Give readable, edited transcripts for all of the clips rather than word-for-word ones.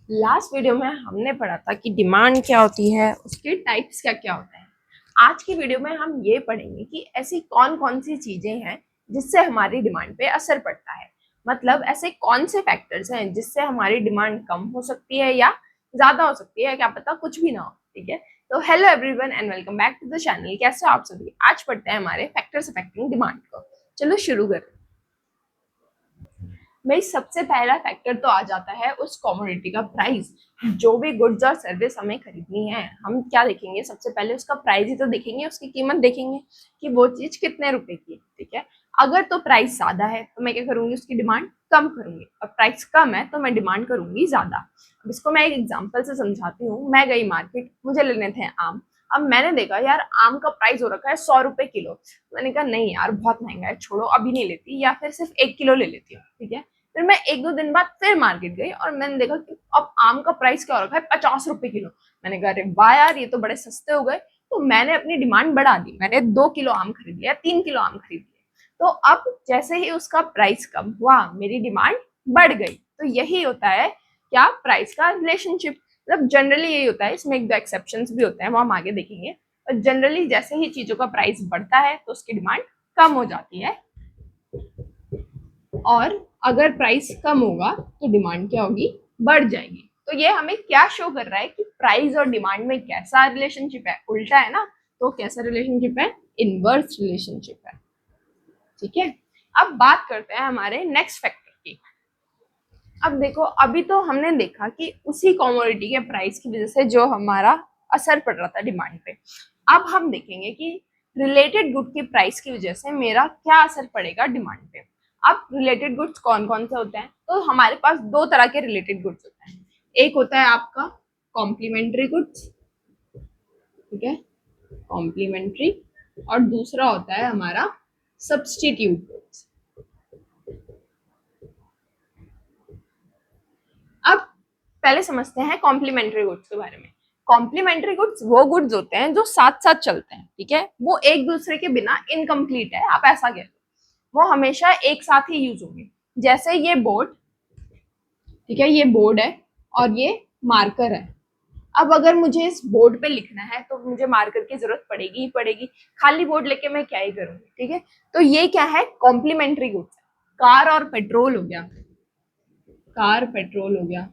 Last video में हमने पढ़ा था कि डिमांड क्या होती है, उसके टाइप्स क्या क्या होते हैं। आज की वीडियो में हम ये पढ़ेंगे कि ऐसी कौन कौन सी चीजें हैं जिससे हमारी डिमांड पे असर पड़ता है। मतलब ऐसे कौन से फैक्टर्स हैं जिससे हमारी डिमांड कम हो सकती है या ज्यादा हो सकती है, क्या पता कुछ भी ना हो। ठीक है, तो hello everyone and welcome back to the channel. कैसे हो आप सभी? आज पढ़ते हैं हमारे फैक्टर्स अफेक्टिंग डिमांड को। चलो शुरू करते हैं। भाई सबसे पहला फैक्टर तो आ जाता है उस कमोडिटी का प्राइस। जो भी गुड्स और सर्विस हमें खरीदनी है, हम क्या देखेंगे? सबसे पहले उसका प्राइस ही तो देखेंगे, उसकी कीमत देखेंगे कि वो चीज कितने रुपए की है। ठीक है, अगर तो प्राइस ज्यादा है तो मैं क्या करूंगी? उसकी डिमांड कम करूंगी। और प्राइस कम है तो मैं डिमांड करूंगी ज्यादा। अब इसको मैं एक एग्जाम्पल से समझाती हूँ। मैं गई मार्केट, मुझे लेने थे आम। अब मैंने देखा यार आम का प्राइस हो रखा है 100 रुपए किलो। मैंने कहा नहीं यार बहुत महंगा है, छोड़ो अभी नहीं लेती, या फिर सिर्फ 1 किलो ले लेती हूँ। ठीक है, फिर मैं एक दो दिन बाद फिर मार्केट गई और मैंने देखा कि अब आम का प्राइस क्या हो रखा है, 50 रुपए किलो। मैंने कहा अरे वाह यार, ये तो बड़े सस्ते हो गए। तो मैंने अपनी डिमांड बढ़ा दी, मैंने 2 किलो आम खरीद लिया, 3 किलो आम खरीद लिया। तो अब जैसे ही उसका प्राइस कम हुआ, मेरी डिमांड बढ़ गई। तो यही होता है क्या, प्राइस का रिलेशनशिप। मतलब जनरली यही होता है, इसमें एक दो एक्सेप्शंस भी होते हैं, वो हम आगे देखेंगे। और जनरली जैसे ही चीजों का प्राइस बढ़ता है तो उसकी डिमांड कम हो जाती है, और अगर प्राइस कम होगा तो डिमांड क्या होगी? बढ़ जाएगी। तो ये हमें क्या शो कर रहा है कि प्राइस और डिमांड में कैसा रिलेशनशिप है? उल्टा है ना। तो कैसा रिलेशनशिप है? इनवर्स रिलेशनशिप है। ठीक है, अब बात करते हैं हमारे नेक्स्ट फैक्टर की। अब देखो, अभी तो हमने देखा कि उसी कमोडिटी के प्राइस की वजह से जो हमारा असर पड़ रहा था डिमांड पे। अब हम देखेंगे कि रिलेटेड गुड के प्राइस की वजह से मेरा क्या असर पड़ेगा डिमांड पे। अब रिलेटेड गुड्स कौन कौन से होते हैं? तो हमारे पास दो तरह के रिलेटेड गुड्स होते हैं। एक होता है आपका कॉम्प्लीमेंट्री गुड्स, ठीक है, कॉम्प्लीमेंट्री। और दूसरा होता है हमारा सब्सटीट्यूट गुड्स। अब पहले समझते हैं कॉम्प्लीमेंट्री गुड्स के बारे में। कॉम्प्लीमेंट्री गुड्स वो गुड्स होते हैं जो साथ साथ चलते हैं। ठीक है, वो एक दूसरे के बिना इनकम्प्लीट है, आप ऐसा कह लो। वो हमेशा एक साथ ही यूज होंगे। जैसे ये बोर्ड, ठीक है, ये बोर्ड है और ये मार्कर है। अब अगर मुझे इस बोर्ड पे लिखना है तो मुझे मार्कर की जरूरत पड़ेगी ही पड़ेगी। खाली बोर्ड लेके मैं क्या ही करूंगी? ठीक है, तो ये क्या है? Complementary goods. कार और पेट्रोल हो गया, कार पेट्रोल हो गया।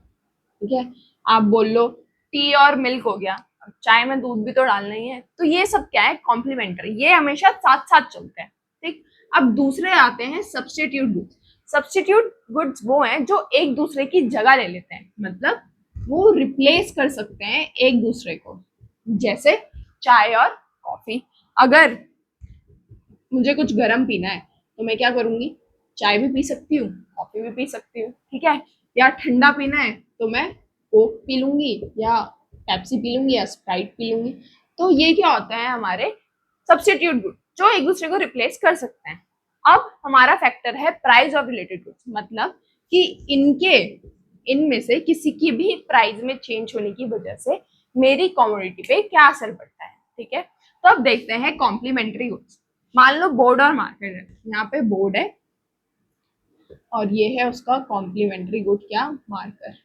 ठीक है, आप बोल लो टी और मिल्क हो गया। अब चाय में दूध भी तो डालना ही है। तो ये सब क्या है? कॉम्प्लीमेंट्री, ये हमेशा साथ साथ चलते हैं। ठीक, अब दूसरे आते हैं सब्सटीट्यूट गुड्स। सब्सटीट्यूट गुड्स वो हैं जो एक दूसरे की जगह ले लेते हैं, मतलब वो रिप्लेस कर सकते हैं एक दूसरे को। जैसे चाय और कॉफी। अगर मुझे कुछ गर्म पीना है तो मैं क्या करूंगी? चाय भी पी सकती हूँ, कॉफी भी पी सकती हूँ। ठीक है, या ठंडा पीना है तो मैं कोक पी लूंगी, या पेप्सी पी लूंगी, या स्प्राइट पी लूंगी। तो ये क्या होता है? हमारे सब्स्टिट्यूट गुड जो एक दूसरे को रिप्लेस कर सकते हैं। अब हमारा फैक्टर है प्राइस ऑफ रिलेटेड गुड्स, मतलब कि इनके इनमें से किसी की भी प्राइस में चेंज होने की वजह से मेरी कमोडिटी पे क्या असर पड़ता है। ठीक है, तो अब देखते हैं कॉम्प्लीमेंट्री गुड्स। मान लो बोर्ड और मार्कर है, यहाँ पे बोर्ड है और ये है उसका कॉम्प्लीमेंट्री गुड, क्या? मार्कर।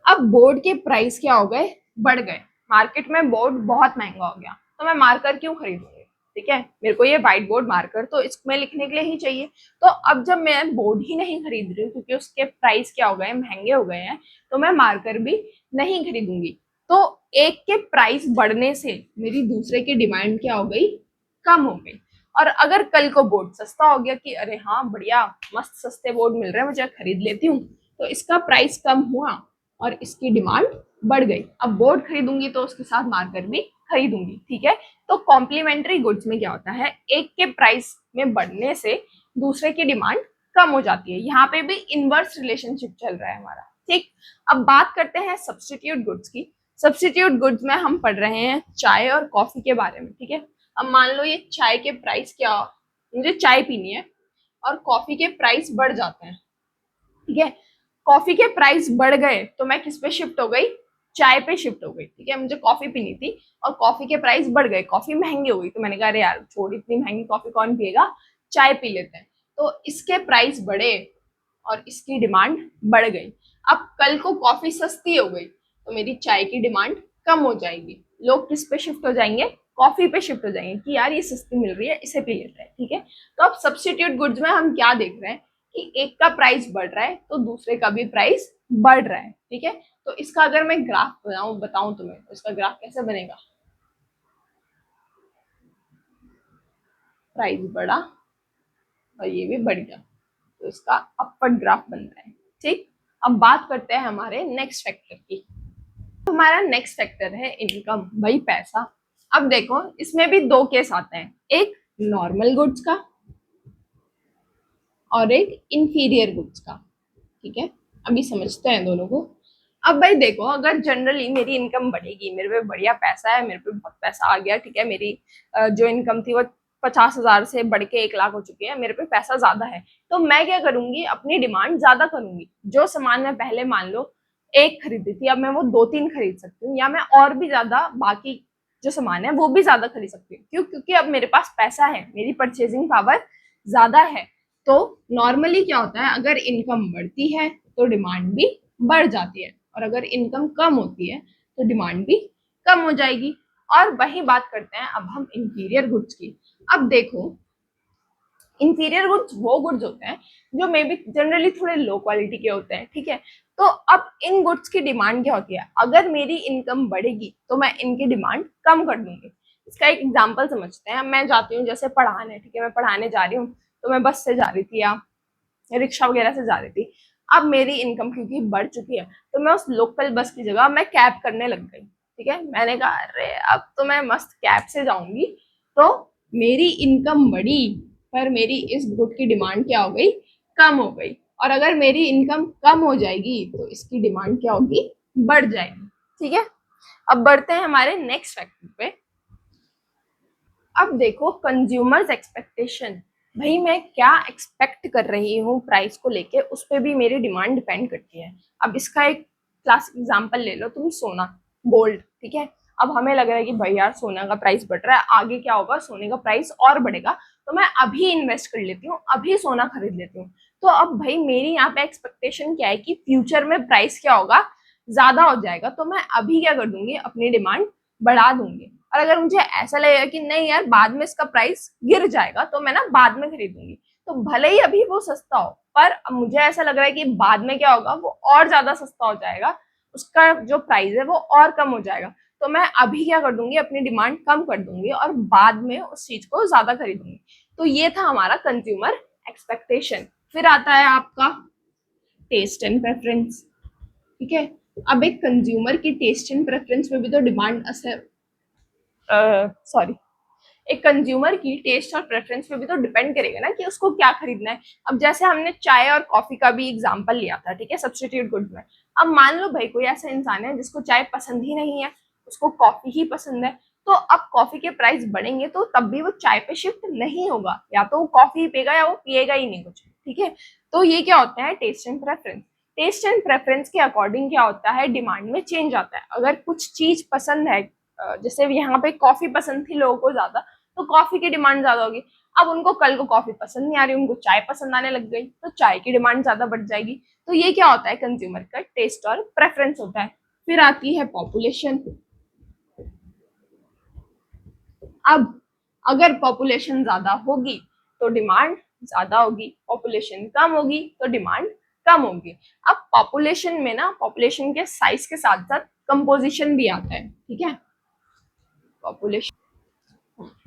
अब बोर्ड के प्राइस क्या हो गए? बढ़ गए। मार्केट में बोर्ड बहुत महंगा हो गया, तो मैं मार्कर क्यों खरीदूंगी? ठीक है, मेरे को ये व्हाइट बोर्ड मार्कर तो इसमें लिखने के लिए ही चाहिए। तो अब जब मैं बोर्ड ही नहीं खरीद रही हूँ क्योंकि उसके प्राइस क्या हो गए? महंगे हो गए हैं, तो मैं मार्कर भी नहीं खरीदूंगी। तो एक के प्राइस बढ़ने से मेरी दूसरे की डिमांड क्या हो गई? कम हो गई। और अगर कल को बोर्ड सस्ता हो गया कि अरे हाँ बढ़िया, मस्त सस्ते बोर्ड मिल रहे हैं, मुझे खरीद लेती हूँ, तो इसका प्राइस कम हुआ और इसकी डिमांड बढ़ गई। अब बोर्ड खरीदूंगी तो उसके साथ मार्कर भी खरीदूंगी। ठीक है, तो कॉम्प्लीमेंट्री गुड्स में क्या होता है? एक के प्राइस में बढ़ने से दूसरे की डिमांड कम हो जाती है। यहाँ पे भी इनवर्स रिलेशनशिप चल रहा है हमारा। ठीक, अब बात करते हैं सब्स्टिट्यूट गुड्स की। सब्स्टिट्यूट गुड्स में हम पढ़ रहे हैं चाय और कॉफी के बारे में। ठीक है, अब मान लो ये चाय के प्राइस क्या, मुझे चाय पीनी है और कॉफी के प्राइस बढ़ जाते हैं। ठीक है, कॉफी के प्राइस बढ़ गए तो मैं किस पे शिफ्ट हो गई? चाय पे शिफ्ट हो गई। ठीक है, मुझे कॉफी पीनी थी और कॉफी के प्राइस बढ़ गए, कॉफी महंगी हो गई, तो मैंने कहा अरे यार छोड़, इतनी महंगी कॉफी कौन पिएगा, चाय पी लेते हैं। तो इसके प्राइस बढ़े और इसकी डिमांड बढ़ गई। अब कल को कॉफी सस्ती हो गई तो मेरी चाय की डिमांड कम हो जाएगी, लोग किस पे शिफ्ट हो जाएंगे, कॉफी पे शिफ्ट हो जाएंगे कि यार ये सस्ती मिल रही है इसे पी लेते हैं, ठीक है। तो अब सब्स्टिट्यूट गुड्स में हम क्या देख रहे हैं कि एक का प्राइस बढ़ रहा है तो दूसरे का भी प्राइस बढ़ रहा है, ठीक है। तो इसका अगर मैं ग्राफ बताऊं तुम्हें तो इसका ग्राफ कैसे बनेगा, प्राइस बढ़ा और ये भी बढ़ गया तो इसका अपवर्ड ग्राफ बन रहा है, ठीक। अब बात करते हैं हमारे नेक्स्ट फैक्टर की। तो हमारा नेक्स्ट फैक्टर है इनकम, भाई पैसा। अब देखो इसमें भी दो केस आते हैं, एक नॉर्मल गुड्स का और एक इंफीरियर गुड्स का, ठीक है। अभी समझते हैं दोनों को। अब भाई देखो अगर जनरली मेरी इनकम बढ़ेगी, मेरे पे बढ़िया पैसा है, मेरे पे बहुत पैसा आ गया, ठीक है, मेरी जो इनकम थी वो 50,000 से बढ़ के 1 लाख हो चुकी है, मेरे पे पैसा ज्यादा है, तो मैं क्या करूंगी, अपनी डिमांड ज्यादा करूंगी। जो सामान मैं पहले मान लो एक खरीदी थी, अब मैं वो 2-3 खरीद सकती हूँ, या मैं और भी ज्यादा बाकी जो सामान है वो भी ज्यादा खरीद सकती हूँ। क्यों? क्योंकि अब मेरे पास पैसा है, मेरी परचेजिंग पावर ज्यादा है। तो नॉर्मली क्या होता है, अगर इनकम बढ़ती है तो डिमांड भी बढ़ जाती है, और अगर इनकम कम होती है तो डिमांड भी कम हो जाएगी। और वही बात करते हैं अब हम इंटीरियर गुड्स की। अब देखो इंटीरियर गुड्स वो गुड्स होते हैं जो मे बी जनरली थोड़े लो क्वालिटी के होते हैं, ठीक है। तो अब इन गुड्स की डिमांड क्या होती है, अगर मेरी इनकम बढ़ेगी तो मैं इनकी डिमांड कम कर दूंगी। इसका एक एग्जाम्पल समझते हैं। मैं जाती हूँ जैसे पढ़ाने, ठीक है, मैं पढ़ाने जा रही हूँ तो मैं बस से जा रही थी या रिक्शा वगैरह से जा रही थी। अब मेरी इनकम क्योंकि बढ़ चुकी है तो मैं उस लोकल बस की जगह मैं कैब करने लग गई, ठीक है। मैंने कहा अरे अब तो मैं मस्त कैब से जाऊंगी, तो मेरी इनकम बढ़ी पर मेरी इस गुड की डिमांड क्या हो गई, कम हो गई। और अगर मेरी इनकम कम हो जाएगी तो इसकी डिमांड क्या होगी, बढ़ जाएगी, ठीक है। अब बढ़ते हैं हमारे नेक्स्ट फैक्टर पे। अब देखो कंज्यूमर्स एक्सपेक्टेशन, भाई मैं क्या एक्सपेक्ट कर रही हूँ प्राइस को लेके, उस पर भी मेरी डिमांड डिपेंड करती है। अब इसका एक क्लासिक एग्जांपल ले लो तुम, सोना, गोल्ड, ठीक है। अब हमें लग रहा है कि भाई यार सोना का प्राइस बढ़ रहा है, आगे क्या होगा, सोने का प्राइस और बढ़ेगा, तो मैं अभी इन्वेस्ट कर लेती हूँ, अभी सोना खरीद लेती हूँ। तो अब भाई मेरी यहाँ पे एक्सपेक्टेशन क्या है कि फ्यूचर में प्राइस क्या होगा, ज्यादा हो जाएगा, तो मैं अभी क्या कर दूंगी, अपनी डिमांड बढ़ा दूंगी। और अगर मुझे ऐसा लगेगा कि नहीं यार बाद में इसका प्राइस गिर जाएगा तो मैं ना बाद में खरीदूंगी, तो भले ही अभी वो सस्ता हो पर मुझे ऐसा लग रहा है कि बाद में क्या होगा, वो और ज्यादा सस्ता हो जाएगा, उसका जो प्राइस है वो और कम हो जाएगा, तो मैं अभी क्या कर दूंगी, अपनी डिमांड कम कर दूंगी और बाद में उस चीज को ज्यादा खरीदूंगी। तो ये था हमारा कंज्यूमर एक्सपेक्टेशन। फिर आता है आपका टेस्ट एंड प्रेफरेंस, ठीक है। अब एक कंज्यूमर की टेस्ट एंड प्रेफरेंस में भी तो डिमांड असर सॉरी एक कंज्यूमर की टेस्ट और प्रेफरेंस पे भी तो डिपेंड करेगा ना कि उसको क्या खरीदना है। अब जैसे हमने चाय और कॉफी का भी एग्जांपल लिया था, ठीक है, सब्स्टिट्यूट गुड में। अब मान लो भाई कोई ऐसा इंसान है जिसको चाय पसंद ही नहीं है, उसको कॉफी ही पसंद है, तो अब कॉफी के प्राइस बढ़ेंगे तो तब भी वो चाय पे शिफ्ट नहीं होगा, या तो वो कॉफी पिएगा या वो पिएगा ही नहीं कुछ, ठीक है। तो ये क्या होता है, taste and preference. Taste and preference के अकॉर्डिंग क्या होता है, डिमांड में चेंज आता है। अगर कुछ चीज पसंद है, जैसे यहाँ पे कॉफी पसंद थी लोगों को ज्यादा, तो कॉफी की डिमांड ज्यादा होगी। अब उनको कल को कॉफी पसंद नहीं आ रही, उनको चाय पसंद आने लग गई, तो चाय की डिमांड ज्यादा बढ़ जाएगी। तो ये क्या होता है, कंज्यूमर का टेस्ट और प्रेफरेंस होता है। फिर आती है पॉपुलेशन। अब अगर पॉपुलेशन ज्यादा होगी तो डिमांड ज्यादा होगी, पॉपुलेशन कम होगी तो डिमांड कम होगी। अब पॉपुलेशन में ना, पॉपुलेशन के साइज के साथ साथ कंपोजिशन भी आता है, ठीक है। पॉपुलेशन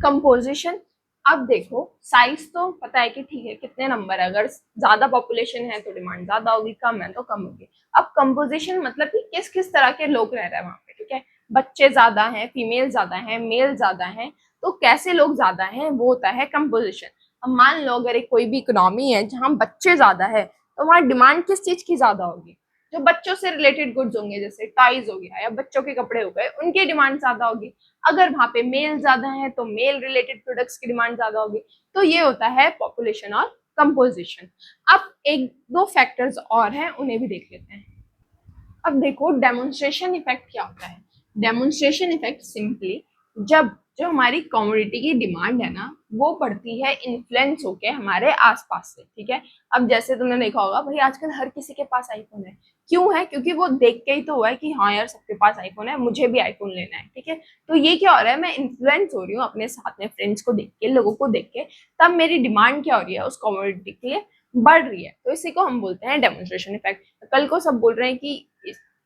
कंपोजिशन, अब देखो साइज तो पता है कि ठीक है कितने नंबर है, अगर ज्यादा पॉपुलेशन है तो डिमांड ज्यादा होगी, कम है तो कम होगी। अब कंपोजिशन मतलब कि किस किस तरह के लोग रह रहे हैं वहां पे, ठीक है। बच्चे ज्यादा हैं, फीमेल ज्यादा हैं, मेल ज्यादा हैं, तो कैसे लोग ज्यादा हैं वो होता है कंपोजिशन। अब मान लो अगर एक कोई भी इकोनॉमी है जहाँ बच्चे ज्यादा है तो वहाँ डिमांड किस चीज की ज्यादा होगी, जो बच्चों से रिलेटेड गुड्स होंगे जैसे टॉयज हो गया या बच्चों के कपड़े हो गए, उनकी डिमांड ज्यादा होगी। अगर वहां पे मेल ज्यादा है तो मेल रिलेटेड प्रोडक्ट्स की डिमांड ज्यादा होगी। तो ये होता है पॉपुलेशन और कंपोजिशन। अब एक दो फैक्टर्स और हैं, उन्हें भी देख लेते हैं। अब देखो डेमोन्स्ट्रेशन इफेक्ट क्या होता है। डेमोन्स्ट्रेशन इफेक्ट सिंपली जब जो हमारी कम्युनिटी की डिमांड है ना वो बढ़ती है इन्फ्लुएंस होके हमारे आसपास से, ठीक है। अब जैसे तुमने देखा होगा भाई आजकल हर किसी के पास आईफोन है, क्यों है? क्योंकि वो देख के ही तो हुआ है कि हाँ यार सबके पास आईफोन है, मुझे भी आईफोन लेना है, ठीक है। तो ये क्या हो रहा है, मैं इन्फ्लुएंस हो रही हूँ अपने साथ में फ्रेंड्स को देख के, लोगों को देख के, तब मेरी डिमांड क्या हो रही है उस कमोडिटी के लिए, बढ़ रही है। तो इसी को हम बोलते हैं डेमोन्स्ट्रेशन इफेक्ट। कल को सब बोल रहे हैं कि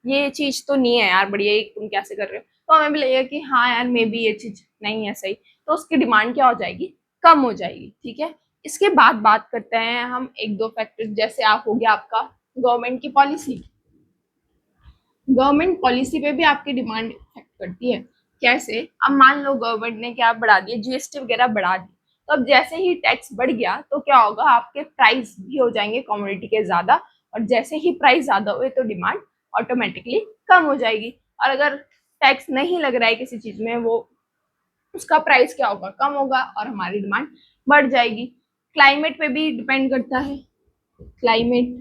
ये चीज तो नहीं है यार बढ़िया, तुम कैसे कर रहे हो, तो हमें भी लगेगा कि हाँ यार मे बी ये चीज नहीं है सही, तो उसकी डिमांड क्या हो जाएगी, कम हो जाएगी, ठीक है। इसके बाद बात करते हैं हम एक दो फैक्टर, जैसे आप हो गया आपका गवर्नमेंट की पॉलिसी। गवर्नमेंट पॉलिसी पे भी आपकी डिमांड इफेक्ट करती है। कैसे? अब मान लो गवर्नमेंट ने क्या बढ़ा दिया, जीएसटी वगैरह बढ़ा दी, तो अब जैसे ही टैक्स बढ़ गया तो क्या होगा, आपके प्राइस भी हो जाएंगे कमोडिटी के ज्यादा, और जैसे ही प्राइस ज्यादा हुए तो डिमांड ऑटोमेटिकली कम हो जाएगी। और अगर टैक्स नहीं लग रहा है किसी चीज में, वो उसका प्राइस क्या होगा, कम होगा, और हमारी डिमांड बढ़ जाएगी। क्लाइमेट पे भी डिपेंड करता है। क्लाइमेट,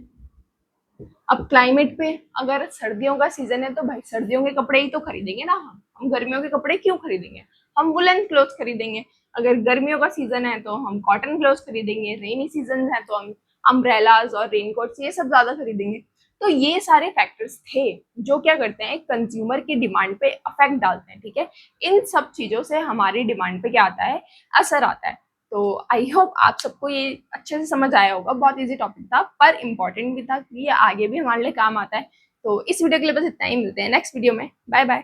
अब क्लाइमेट पे, अगर सर्दियों का सीजन है तो भाई सर्दियों के कपड़े ही तो खरीदेंगे ना, हम गर्मियों के कपड़े क्यों खरीदेंगे, हम वुलन क्लोथ खरीदेंगे। अगर गर्मियों का सीजन है तो हम कॉटन क्लोथ खरीदेंगे, रेनी सीजन है तो हम अम्ब्रेलाज और रेनकोट्स ये सब ज्यादा खरीदेंगे। तो ये सारे फैक्टर्स थे जो क्या करते हैं, कंज्यूमर की डिमांड पे अफेक्ट डालते हैं, ठीक है। इन सब चीजों से हमारी डिमांड पे क्या आता है, असर आता है। तो आई होप आप सबको ये अच्छे से समझ आया होगा। बहुत इजी टॉपिक था पर इम्पोर्टेंट भी था, कि ये आगे भी हमारे लिए काम आता है। तो इस वीडियो के लिए बस इतना ही, मिलते हैं नेक्स्ट वीडियो में। Bye bye.